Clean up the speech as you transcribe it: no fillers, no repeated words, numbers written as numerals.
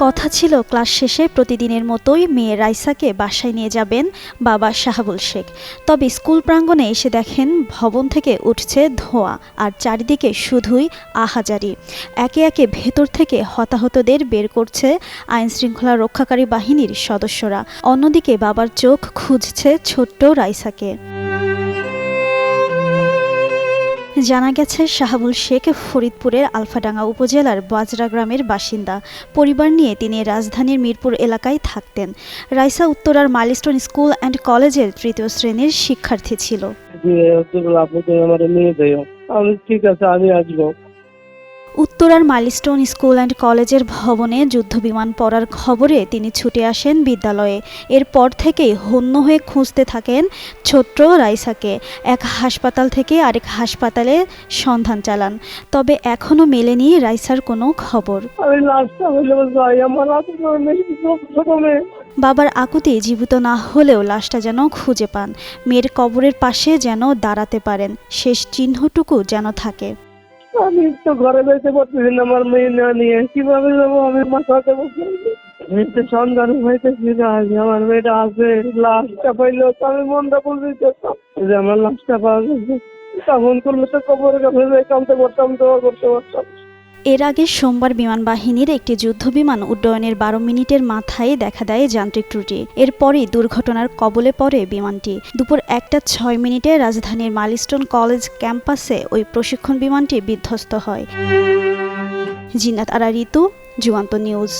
কথা ছিল ক্লাস শেষে প্রতিদিনের মতোই মেয়ে রাইসাকে বাসায় নিয়ে যাবেন বাবা শাহাবুল শেখ। তবে স্কুল প্রাঙ্গণে এসে দেখেন ভবন থেকে উঠছে ধোঁয়া আর চারিদিকে শুধুই আহাজারি। একে একে ভেতর থেকে হতাহতদের বের করছে আইনশৃঙ্খলা রক্ষাকারী বাহিনীর সদস্যরা। অন্যদিকে বাবার চোখ খুঁজছে ছোট্ট রাইসাকে। জানা গেছে শাহাবুল শেখ ফরিদপুরের আলফাডাঙ্গা উপজেলার বাজরা গ্রামের বাসিন্দা। পরিবার নিয়ে তিনি রাজধানীর মিরপুর এলাকায় থাকতেন। রাইসা উত্তরার মাইলস্টোন স্কুল অ্যান্ড কলেজের ৩য় শ্রেণীর শিক্ষার্থী ছিল। উত্তরার মাইলস্টোন স্কুল অ্যান্ড কলেজের ভবনে যুদ্ধবিমান পড়ার খবরে তিনি ছুটে আসেন বিদ্যালয়ে। এরপর থেকেই হন্য হয়ে খুঁজতে থাকেন ছোট্ট রাইসাকে। এক হাসপাতাল থেকে আরেক হাসপাতালে সন্ধান চালান, তবে এখনো মেলেনি রাইসার কোনো খবর। বাবার আকুতি জীবিত না হলেও লাশটা যেন খুঁজে পান, মেয়ের কবরের পাশে যেন দাঁড়াতে পারেন, শেষ চিহ্নটুকু যেন থাকে। আমি তো ঘরে বেরোতে পারতেছি না, আমার মেয়ে না নিয়ে কিভাবে যাবো? আমি মাথাতে বসে সন্ধান হইতেছি না। আমার মেয়েটা আছে, লাশটা পাইলেও তো আমি মনটা বলতে চাচ্তাম যে আমার লাশটা পাওয়া গেছে। তখন করলে তো কবরের কাছে কামতে পারতাম, দোয়া করতে পারতাম। এর আগে সোমবার বিমান বাহিনীর একটি যুদ্ধবিমান উড্ডয়নের ১২ মিনিটের মাথায় দেখা দেয় যান্ত্রিক ত্রুটি। এরপরই দুর্ঘটনার কবলে পড়ে বিমানটি। দুপুর ১টা ৬ মিনিটে রাজধানীর মাইলস্টোন কলেজ ক্যাম্পাসে ওই প্রশিক্ষণ বিমানটি বিধ্বস্ত হয়। জিন্নাত আরা ঋতু, যুগান্ত নিউজ।